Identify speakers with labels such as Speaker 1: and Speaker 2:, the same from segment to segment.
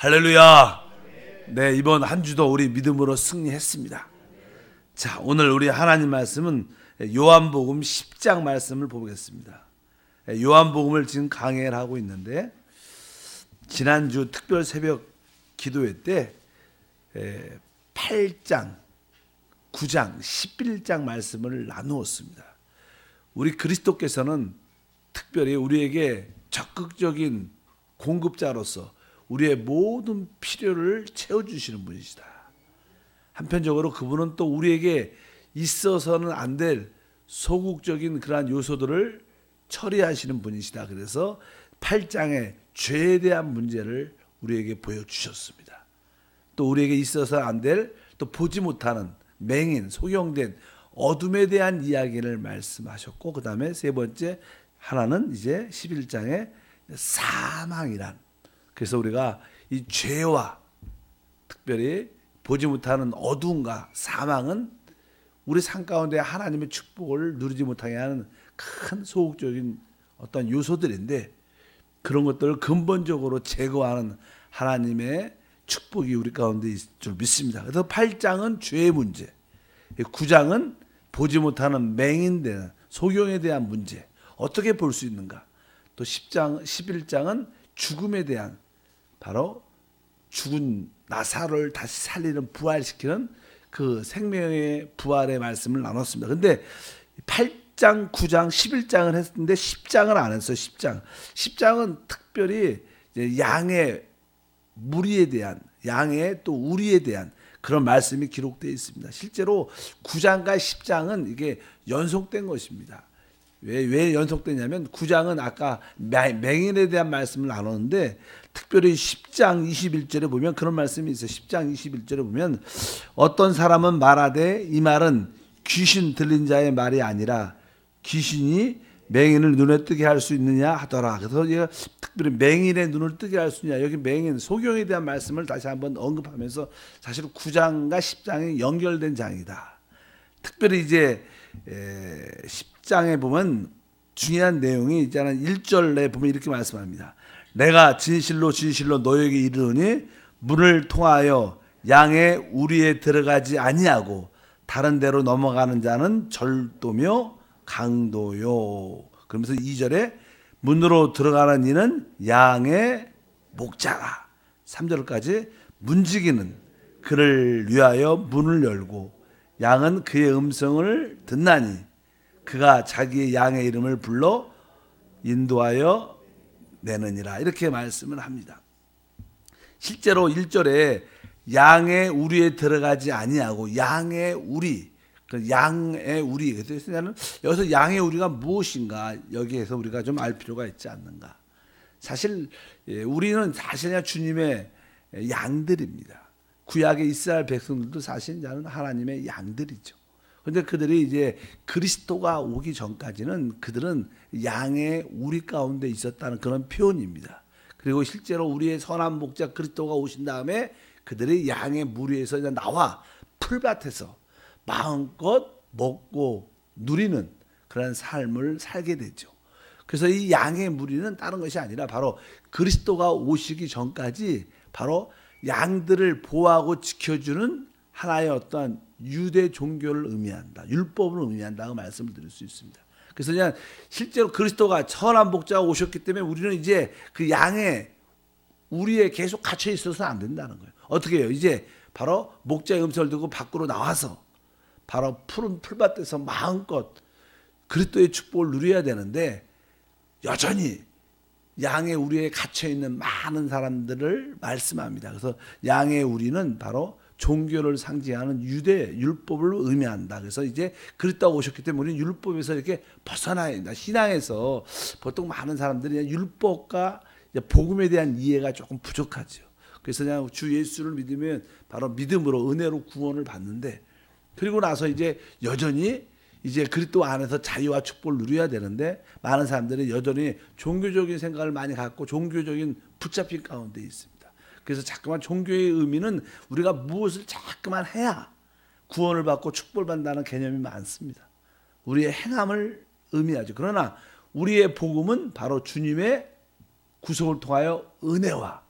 Speaker 1: 할렐루야. 네, 이번 한 주도 우리 믿음으로 승리했습니다. 자, 오늘 우리 하나님 말씀은 요한복음 10장 말씀을 보겠습니다. 요한복음을 지금 강해를 하고 있는데, 지난주 특별 새벽 기도회 때 8장, 9장, 11장 말씀을 나누었습니다. 우리 그리스도께서는 특별히 우리에게 적극적인 공급자로서 우리의 모든 필요를 채워주시는 분이시다. 한편적으로 그분은 또 우리에게 있어서는 안 될 소극적인 그러한 요소들을 처리하시는 분이시다. 그래서 8장의 죄에 대한 문제를 우리에게 보여주셨습니다. 또 우리에게 있어서 안 될, 또 보지 못하는 맹인, 소경된 어둠에 대한 이야기를 말씀하셨고, 그 다음에 세 번째 하나는 이제 11장의 사망이란, 그래서 우리가 이 죄와 특별히 보지 못하는 어두움과 사망은 우리 삶 가운데 하나님의 축복을 누리지 못하게 하는 큰 소극적인 어떤 요소들인데, 그런 것들을 근본적으로 제거하는 하나님의 축복이 우리 가운데 있을 줄 믿습니다. 그래서 8장은 죄의 문제, 9장은 보지 못하는 맹인된 소경에 대한 문제, 어떻게 볼 수 있는가, 또 11장은 죽음에 대한, 바로 죽은 나사로를 다시 살리는, 부활시키는 그 생명의 부활의 말씀을 나눴습니다. 그런데 8장, 9장, 11장을 했는데 10장을 안 했어요. 10장은 특별히 양의 무리에 대한, 양의 또 우리에 대한 그런 말씀이 기록되어 있습니다. 실제로 9장과 10장은 이게 연속된 것입니다. 왜 연속되냐면 9장은 아까 맹인에 대한 말씀을 나눴는데, 특별히 10장 21절에 보면 그런 말씀이 있어요. 10장 21절에 보면 어떤 사람은 말하되 이 말은 귀신 들린 자의 말이 아니라 귀신이 맹인을 눈에 뜨게 할 수 있느냐 하더라. 그래서 제가 특별히 맹인의 눈을 뜨게 할 수 있느냐, 여기 맹인, 소경에 대한 말씀을 다시 한번 언급하면서 사실 9장과 10장이 연결된 장이다. 특별히 이제 10장에 보면 중요한 내용이 있잖아요. 1절에 보면 이렇게 말씀합니다. 내가 진실로 진실로 너에게 이르노니 문을 통하여 양의 우리에 들어가지 아니하고 다른 데로 넘어가는 자는 절도며 강도요. 그러면서 2절에 문으로 들어가는 이는 양의 목자라. 3절까지 문지기는 그를 위하여 문을 열고 양은 그의 음성을 듣나니 그가 자기의 양의 이름을 불러 인도하여 내느니라. 이렇게 말씀을 합니다. 실제로 1절에 양의 우리에 들어가지 아니하고 양의 우리, 양의 우리, 그래서 여기서 양의 우리가 무엇인가, 여기에서 우리가 좀 알 필요가 있지 않는가. 사실 우리는 사실 주님의 양들입니다. 구약의 이스라엘 백성들도 사실 하나님의 양들이죠. 그런데 그들이 이제 그리스도가 오기 전까지는 그들은 양의 우리 가운데 있었다는 그런 표현입니다. 그리고 실제로 우리의 선한 목자 그리스도가 오신 다음에 그들이 양의 무리에서 나와 풀밭에서 마음껏 먹고 누리는 그런 삶을 살게 되죠. 그래서 이 양의 무리는 다른 것이 아니라 바로 그리스도가 오시기 전까지 바로 양들을 보호하고 지켜주는 하나의 어떠한 유대 종교를 의미한다, 율법을 의미한다고 말씀을 드릴 수 있습니다. 그래서 그냥 실제로 그리스도가 선한 목자가 오셨기 때문에 우리는 이제 그 양의 우리에 계속 갇혀 있어서 안 된다는 거예요. 어떻게 해요? 이제 바로 목자의 음성을 듣고 밖으로 나와서 바로 푸른 풀밭에서 마음껏 그리스도의 축복을 누려야 되는데, 여전히 양의 우리에 갇혀 있는 많은 사람들을 말씀합니다. 그래서 양의 우리는 바로 종교를 상징하는 유대 율법을 의미한다. 그래서 이제 그리스도가 오셨기 때문에 우리는 율법에서 이렇게 벗어나야 된다. 신앙에서 보통 많은 사람들이 율법과 복음에 대한 이해가 조금 부족하죠. 그래서 그냥 주 예수를 믿으면 바로 믿음으로 은혜로 구원을 받는데, 그리고 나서 이제 여전히 이제 그리스도 안에서 자유와 축복을 누려야 되는데, 많은 사람들이 여전히 종교적인 생각을 많이 갖고 종교적인 붙잡힌 가운데 있습니다. 그래서 자꾸만 종교의 의미는 우리가 무엇을 자꾸만 해야 구원을 받고 축복을 받는다는 개념이 많습니다. 우리의 행함을 의미하죠. 그러나 우리의 복음은 바로 주님의 구속을 통하여 은혜와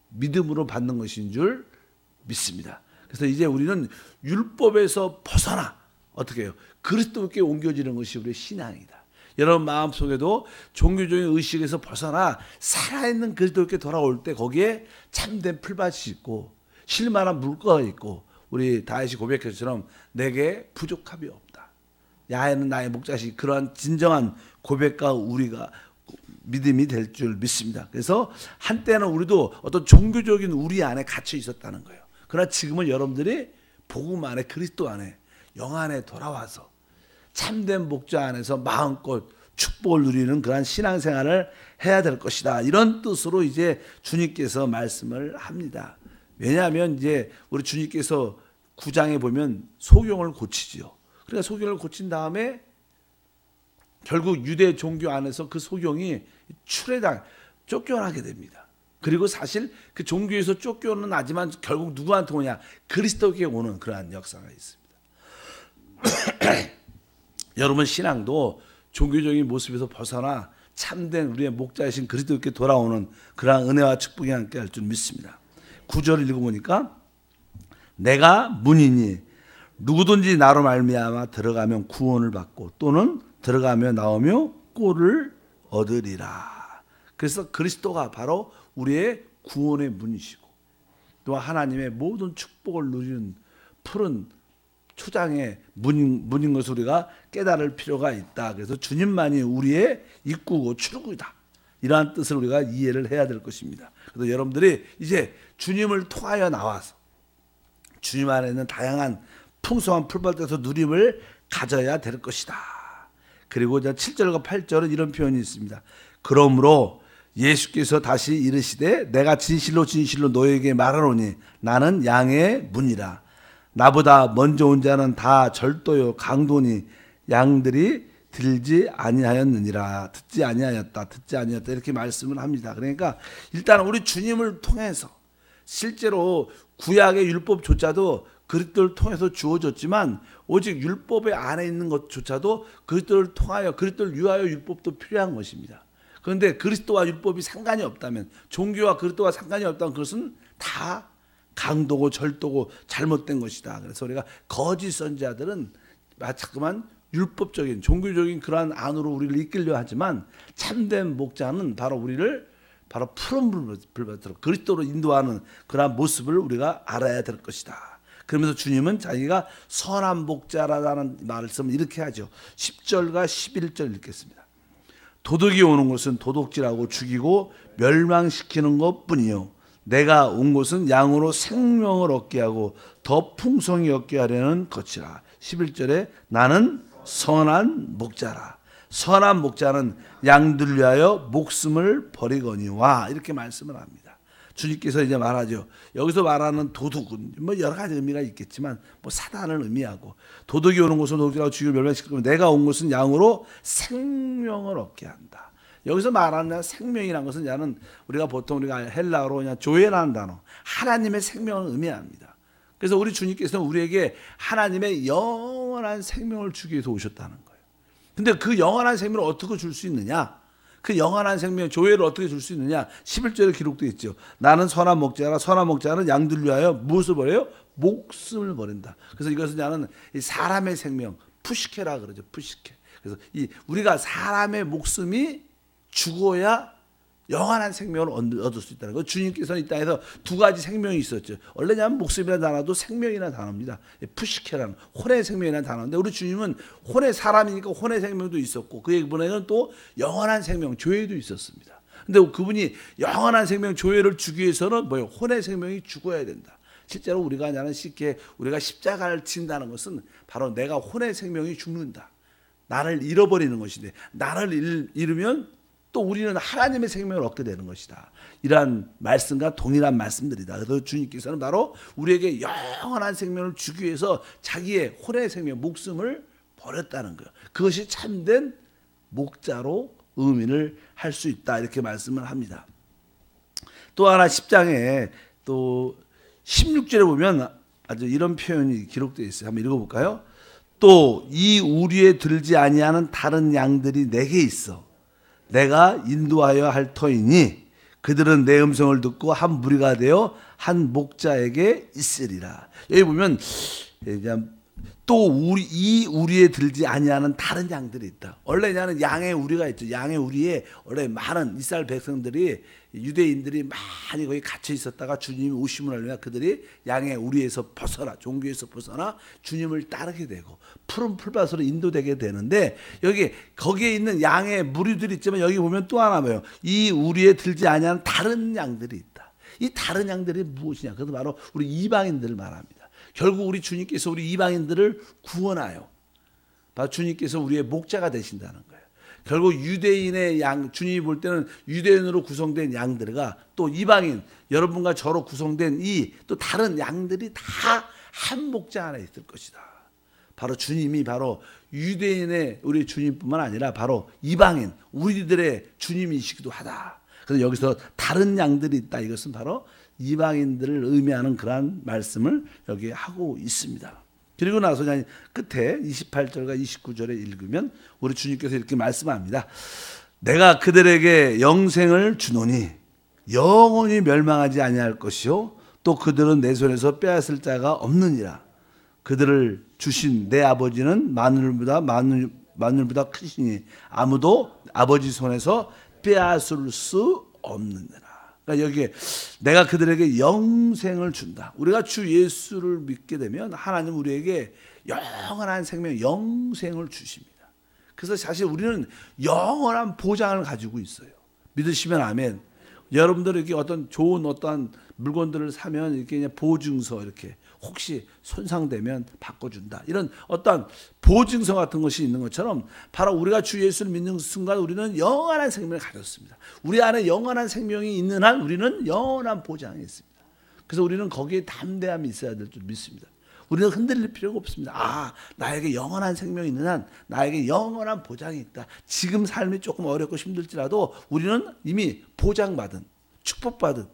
Speaker 1: 믿음으로 받는 것인 줄 믿습니다. 그래서 이제 우리는 율법에서 벗어나 어떻게 해요? 그리스도께 옮겨지는 것이 우리의 신앙이다. 여러분 마음속에도 종교적인 의식에서 벗어나 살아있는 그리스도께 돌아올 때 거기에 참된 풀밭이 있고 실만한 물가가 있고 우리 다윗이 고백했처럼 내게 부족함이 없다. 야훼는 나의 목자시 그러한 진정한 고백과 우리가 믿음이 될 줄 믿습니다. 그래서 한때는 우리도 어떤 종교적인 우리 안에 갇혀 있었다는 거예요. 그러나 지금은 여러분들이 복음 안에 그리스도 안에 영 안에 돌아와서 참된 목자 안에서 마음껏 축복을 누리는 그러한 신앙생활을 해야 될 것이다. 이런 뜻으로 이제 주님께서 말씀을 합니다. 왜냐하면 이제 우리 주님께서 9장에 보면 소경을 고치지요. 그러니까 소경을 고친 다음에 결국 유대 종교 안에서 그 소경이 출애당 쫓겨나게 됩니다. 그리고 사실 그 종교에서 쫓겨나지만 결국 누구한테 오냐? 그리스도께 오는 그러한 역사가 있습니다. 여러분 신앙도 종교적인 모습에서 벗어나 참된 우리의 목자이신 그리스도께 돌아오는 그러한 은혜와 축복이 함께 할 줄 믿습니다. 9절을 읽어보니까 내가 문이니 누구든지 나로 말미암아 들어가면 구원을 받고 또는 들어가며 나오며 꼴을 얻으리라. 그래서 그리스도가 바로 우리의 구원의 문이시고 또 하나님의 모든 축복을 누리는 푸른 초장의 문인 것을 우리가 깨달을 필요가 있다. 그래서 주님만이 우리의 입구고 출구이다. 이러한 뜻을 우리가 이해를 해야 될 것입니다. 그래서 여러분들이 이제 주님을 통하여 나와서 주님 안에 있는 다양한 풍성한 풀밭에서 누림을 가져야 될 것이다. 그리고 7절과 8절은 이런 표현이 있습니다. 그러므로 예수께서 다시 이르시되 내가 진실로 진실로 너에게 말하노니 나는 양의 문이라. 나보다 먼저 온 자는 다 절도요 강도니 양들이 듣지 아니하였다 이렇게 말씀을 합니다. 그러니까 일단 우리 주님을 통해서 실제로 구약의 율법조차도 그리스도를 통해서 주어졌지만 오직 율법의 안에 있는 것조차도 그리스도를 통하여 그리스도를 위하여 율법도 필요한 것입니다. 그런데 그리스도와 율법이 상관이 없다면 종교와 그리스도와 상관이 없다면 그것은 다 강도고 절도고 잘못된 것이다. 그래서 우리가 거짓 선지자들은 자꾸만 율법적인 종교적인 그러한 안으로 우리를 이끌려 하지만 참된 목자는 바로 우리를 바로 푸른 불밭으로 그리스도로 인도하는 그러한 모습을 우리가 알아야 될 것이다. 그러면서 주님은 자기가 선한 목자라는 말씀을 이렇게 하죠. 10절과 11절 읽겠습니다. 도둑이 오는 것은 도둑질하고 죽이고 멸망시키는 것뿐이요 내가 온 곳은 양으로 생명을 얻게 하고 더 풍성히 얻게 하려는 것이라. 11절에 나는 선한 목자라. 선한 목자는 양들 위하여 목숨을 버리거니와 이렇게 말씀을 합니다. 주님께서 이제 말하죠. 여기서 말하는 도둑은 뭐 여러 가지 의미가 있겠지만 뭐 사단을 의미하고 도둑이 오는 곳은 도둑이라고 죽이고 멸망시키고 내가 온 곳은 양으로 생명을 얻게 한다. 여기서 말하는 생명이라는 것은 야는 우리가 보통 우리가 헬라어로 그냥 조회라는 단어 하나님의 생명을 의미합니다. 그래서 우리 주님께서는 우리에게 하나님의 영원한 생명을 주기 위해서 오셨다는 거예요. 근데 그 영원한 생명을 어떻게 줄 수 있느냐? 그 영원한 생명 조회를 어떻게 줄 수 있느냐? 11절에 기록되어 있죠. 나는 선한 목자라. 선한 목자는 양들 위하여 무엇을 버려요? 목숨을 버린다. 그래서 이것은 나는 사람의 생명 푸시케라 그러죠. 푸시케. 그래서 우리가 사람의 목숨이 죽어야 영원한 생명을 얻을 수 있다는 거. 주님께서는 이 땅에서 두 가지 생명이 있었죠. 원래냐면 목숨이라는 단어도 생명이라는 단어입니다. 푸시케라는 혼의 생명이라는 단어인데 우리 주님은 혼의 사람이니까 혼의 생명도 있었고 그에 이번에는 또 영원한 생명 조회도 있었습니다. 근데 그분이 영원한 생명 조회를 주기 위해서는 뭐예요? 혼의 생명이 죽어야 된다. 실제로 우리가 나는 쉽게 우리가 십자가를 친다는 것은 바로 내가 혼의 생명이 죽는다. 나를 잃어버리는 것인데 나를 잃으면 또 우리는 하나님의 생명을 얻게 되는 것이다. 이러한 말씀과 동일한 말씀들이다. 그래서 주님께서는 바로 우리에게 영원한 생명을 주기 위해서 자기의 혼의 생명, 목숨을 버렸다는 거예요. 그것이 참된 목자로 의미를 할 수 있다. 이렇게 말씀을 합니다. 또 하나 10장에 또 16절에 보면 아주 이런 표현이 기록되어 있어요. 한번 읽어볼까요? 또 이 우리에 들지 아니하는 다른 양들이 내게 있어. 내가 인도하여 할 터이니 그들은 내 음성을 듣고 한 무리가 되어 한 목자에게 있으리라. 여기 보면 또 이 우리에 들지 아니하는 다른 양들이 있다. 원래 양의 우리가 있죠. 양의 우리에 원래 많은 이스라엘 백성들이, 유대인들이 많이 거기 갇혀 있었다가 주님이 오심을 알면 그들이 양의 우리에서 벗어나, 종교에서 벗어나 주님을 따르게 되고 푸른 풀밭으로 인도되게 되는데, 거기에 있는 양의 무리들이 있지만 여기 보면 또 하나 뭐예요? 이 우리에 들지 아니하는 다른 양들이 있다. 이 다른 양들이 무엇이냐? 그것은 바로 우리 이방인들을 말합니다. 결국 우리 주님께서 우리 이방인들을 구원하여 바로 주님께서 우리의 목자가 되신다는 거예요. 결국 유대인의 양, 주님이 볼 때는 유대인으로 구성된 양들과 또 이방인, 여러분과 저로 구성된 이 또 다른 양들이 다 한 목자 안에 있을 것이다. 바로 주님이 바로 유대인의 우리 주님뿐만 아니라 바로 이방인, 우리들의 주님이시기도 하다. 그래서 여기서 다른 양들이 있다. 이것은 바로 이방인들을 의미하는 그러한 말씀을 여기 하고 있습니다. 그리고 나서 끝에 28절과 29절에 읽으면 우리 주님께서 이렇게 말씀합니다. 내가 그들에게 영생을 주노니 영원히 멸망하지 아니할 것이요 또 그들은 내 손에서 빼앗을 자가 없느니라. 그들을 주신 내 아버지는 만물보다 크시니 아무도 아버지 손에서 빼앗을 수 없느니라. 그러니까 여기에 내가 그들에게 영생을 준다. 우리가 주 예수를 믿게 되면 하나님 우리에게 영원한 생명, 영생을 주십니다. 그래서 사실 우리는 영원한 보장을 가지고 있어요. 믿으시면 아멘. 여러분들에게 좋은 물건들을 사면 이렇게 그냥 보증서 이렇게 혹시 손상되면 바꿔준다. 이런 보증서 같은 것이 있는 것처럼 바로 우리가 주 예수를 믿는 순간 우리는 영원한 생명을 가졌습니다. 우리 안에 영원한 생명이 있는 한 우리는 영원한 보장이 있습니다. 그래서 우리는 거기에 담대함이 있어야 될 줄 믿습니다. 우리는 흔들릴 필요가 없습니다. 나에게 영원한 생명이 있는 한 나에게 영원한 보장이 있다. 지금 삶이 조금 어렵고 힘들지라도 우리는 이미 보장받은, 축복받은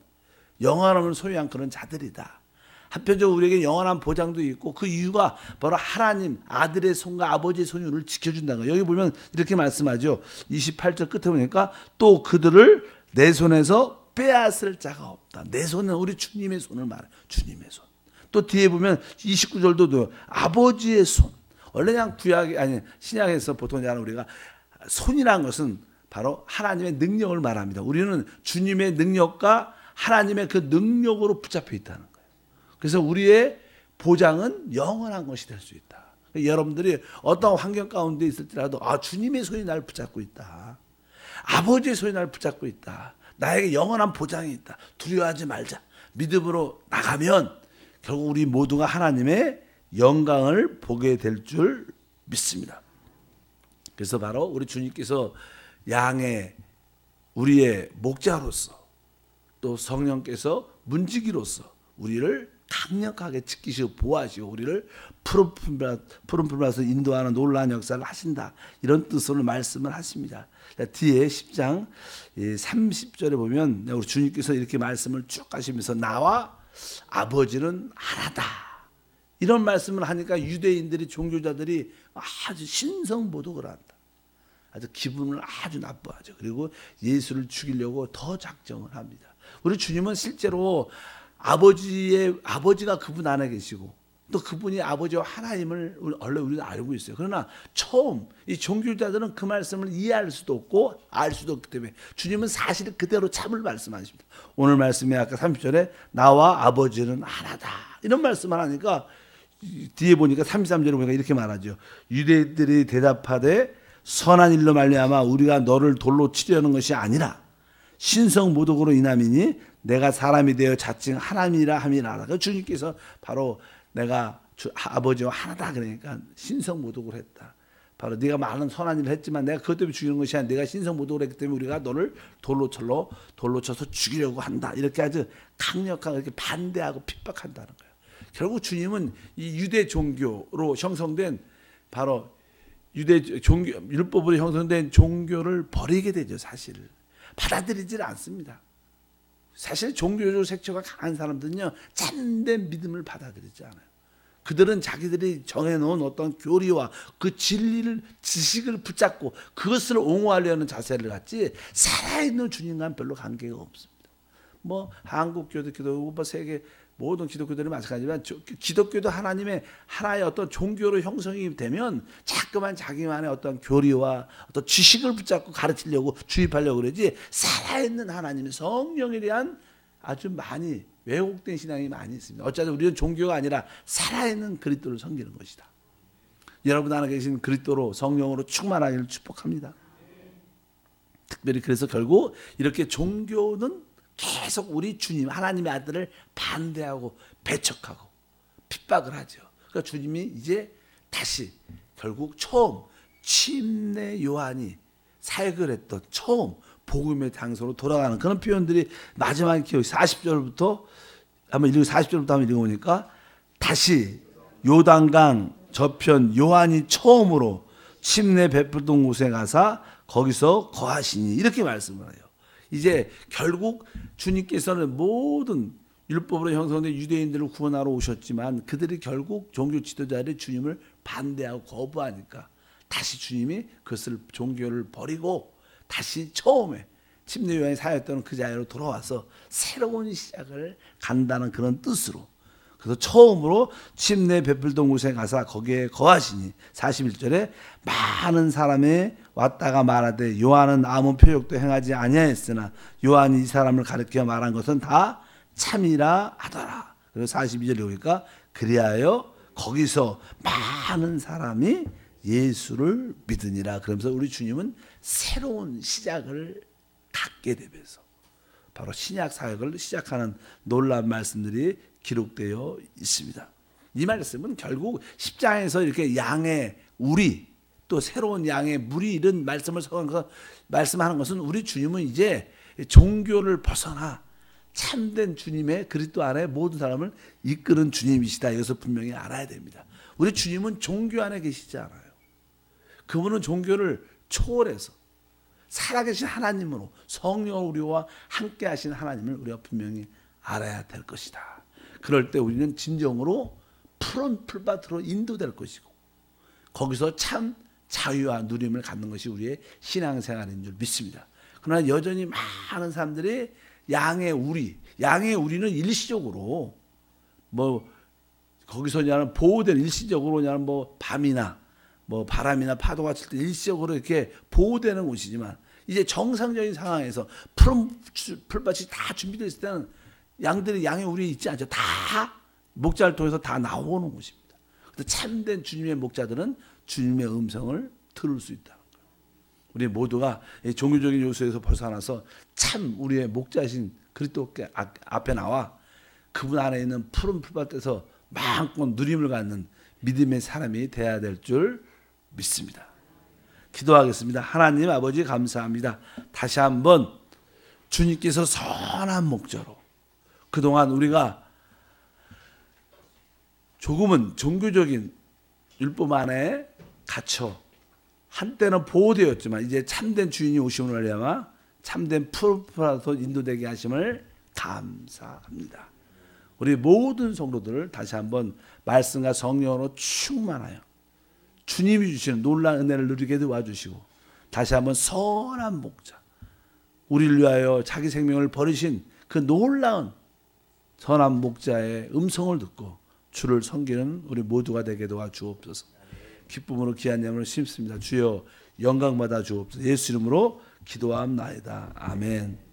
Speaker 1: 영원함을 소유한 그런 자들이다. 한편적으로 우리에게 영원한 보장도 있고 그 이유가 바로 하나님 아들의 손과 아버지의 손을 지켜준다는 거예요. 여기 보면 이렇게 말씀하죠. 28절 끝에 보니까 또 그들을 내 손에서 빼앗을 자가 없다. 내 손은 우리 주님의 손을 말해요. 주님의 손. 또 뒤에 보면 29절도 아버지의 손. 원래 그냥 신약에서 보통 우리가 손이라는 것은 바로 하나님의 능력을 말합니다. 우리는 주님의 능력과 하나님의 그 능력으로 붙잡혀 있다는 거예요. 그래서 우리의 보장은 영원한 것이 될 수 있다. 여러분들이 어떤 환경 가운데 있을지라도 주님의 손이 날 붙잡고 있다. 아버지의 손이 날 붙잡고 있다. 나에게 영원한 보장이 있다. 두려워하지 말자. 믿음으로 나가면 결국 우리 모두가 하나님의 영광을 보게 될 줄 믿습니다. 그래서 바로 우리 주님께서 우리의 목자로서 또 성령께서 문지기로서 우리를 강력하게 지키시고 보호하시고 우리를 푸른 풀밭으로 인도하는 놀라운 역사를 하신다. 이런 뜻으로 말씀을 하십니다. 뒤에 10장 30절에 보면 우리 주님께서 이렇게 말씀을 쭉 하시면서 나와 아버지는 하나다. 이런 말씀을 하니까 유대인들이, 종교자들이 아주 신성모독을 한다. 아주 기분을 아주 나빠하죠. 그리고 예수를 죽이려고 더 작정을 합니다. 우리 주님은 실제로 아버지가 그분 안에 계시고 또 그분이 아버지와 하나님을 원래 우리는 알고 있어요. 그러나 처음 이 종교자들은 그 말씀을 이해할 수도 없고 알 수도 없기 때문에 주님은 사실 그대로 참을 말씀하십니다. 오늘 말씀에 아까 30절에 나와 아버지는 하나다. 이런 말씀을 하니까 뒤에 보니까 33절에 보니까 이렇게 말하죠. 유대인들이 대답하되 선한 일로 말미암아 우리가 너를 돌로 치려는 것이 아니라 신성모독으로 인함이니 내가 사람이 되어 자칭 하나님이라 함이라. 주님께서 바로 내가 아버지와 하나다 그러니까 신성모독을 했다. 바로 네가 많은 선한 일을 했지만 내가 그것 때문에 죽이는 것이 아니라 네가 신성모독을 했기 때문에 우리가 너를 돌로 쳐서 죽이려고 한다. 이렇게 아주 강력하게 이렇게 반대하고 핍박한다는 거예요. 결국 주님은 이 유대 종교로 형성된 바로 유대 종교, 율법으로 형성된 종교를 버리게 되죠. 사실 받아들이질 않습니다. 사실 종교적 색채가 강한 사람들은요 참된 믿음을 받아들이지 않아요. 그들은 자기들이 정해놓은 어떤 교리와 그 지식을 붙잡고 그것을 옹호하려는 자세를 갖지 살아있는 주님과는 별로 관계가 없습니다. 뭐 한국 기독교도 뭐 세계 모든 기독교들이 마찬가지지만 기독교도 하나님의 하나의 어떤 종교로 형성이 되면 자꾸만 자기만의 어떤 교리와 어떤 지식을 붙잡고 가르치려고 주입하려고 그러지, 살아있는 하나님의 성령에 대한 아주 많이 왜곡된 신앙이 많이 있습니다. 어차피 우리는 종교가 아니라 살아있는 그리스도를 섬기는 것이다. 여러분 안에 계신 그리스도로 성령으로 충만하기를 축복합니다. 특별히 그래서 결국 이렇게 종교는 계속 우리 주님 하나님의 아들을 반대하고 배척하고 핍박을 하죠. 그러니까 주님이 이제 다시 결국 처음 침례 요한이 사역을 했던 처음 복음의 장소로 돌아가는 그런 표현들이 마지막에 기억이 40절부터 한번 40절부터 한번 읽어보니까 다시 요단강 저편 요한이 처음으로 침례 베풀던 곳에 가서 거기서 거하시니 이렇게 말씀을 해요. 이제 결국 주님께서는 모든 율법으로 형성된 유대인들을 구원하러 오셨지만 그들이 결국 종교 지도자들이 주님을 반대하고 거부하니까 다시 주님이 그것을 종교를 버리고 다시 처음에 침례 요한이 사역했던 그 자리로 돌아와서 새로운 시작을 간다는 그런 뜻으로, 그래서 처음으로 침례 베풀던 곳에 가서 거기에 거하시니 41절에 많은 사람이 왔다가 말하되 요한은 아무 표적도 행하지 아니하였으나 요한이 이 사람을 가르쳐 말한 것은 다 참이라 하더라. 그리고 42절에 보니까 그리하여 거기서 많은 사람이 예수를 믿으니라. 그러면서 우리 주님은 새로운 시작을 갖게 되면서 바로 신약 사역을 시작하는 놀라운 말씀들이 기록되어 있습니다. 이 말씀은 결국 십자가에서 이렇게 양의 우리 또 새로운 양의 물이 이런 말씀을 말씀하는 것은 우리 주님은 이제 종교를 벗어나 참된 주님의 그리스도 안에 모든 사람을 이끄는 주님이시다. 이것을 분명히 알아야 됩니다. 우리 주님은 종교 안에 계시지 않아요. 그분은 종교를 초월해서 살아계신 하나님으로 성령 우리와 함께 하신 하나님을 우리가 분명히 알아야 될 것이다. 그럴 때 우리는 진정으로 푸른 풀밭으로 인도될 것이고 거기서 참 자유와 누림을 갖는 것이 우리의 신앙생활인 줄 믿습니다. 그러나 여전히 많은 사람들이 양의 우리는 일시적으로 뭐 거기서 그냥 보호된 일시적으로 그냥 뭐 밤이나 뭐 바람이나 파도가 칠 때 일시적으로 이렇게 보호되는 곳이지만 이제 정상적인 상황에서 푸른 풀밭이 다 준비되어 있을 때는 양들이 양의 우리에 있지 않죠. 다 목자를 통해서 다 나오는 곳입니다. 그래서 참된 주님의 목자들은 주님의 음성을 들을 수 있다는 거예요. 우리 모두가 종교적인 요소에서 벗어나서 참 우리의 목자신 그리스도 앞에 나와 그분 안에 있는 푸른 풀밭에서 마음껏 누림을 갖는 믿음의 사람이 되어야 될 줄 믿습니다. 기도하겠습니다. 하나님 아버지 감사합니다. 다시 한번 주님께서 선한 목자로 그동안 우리가 조금은 종교적인 율법 안에 갇혀 한때는 보호되었지만 이제 참된 주인이 오심을 말미암아 참된 푸르푸라도 인도되게 하심을 감사합니다. 우리 모든 성도들을 다시 한번 말씀과 성령으로 충만하여 주님이 주시는 놀라운 은혜를 누리게 도와주시고 다시 한번 선한 목자 우리를 위하여 자기 생명을 버리신 그 놀라운 선한 목자의 음성을 듣고 주를 섬기는 우리 모두가 되게 도와주옵소서. 기쁨으로 귀한 예물을 심습니다. 주여 영광받아 주옵소서. 예수 이름으로 기도함나이다. 아멘.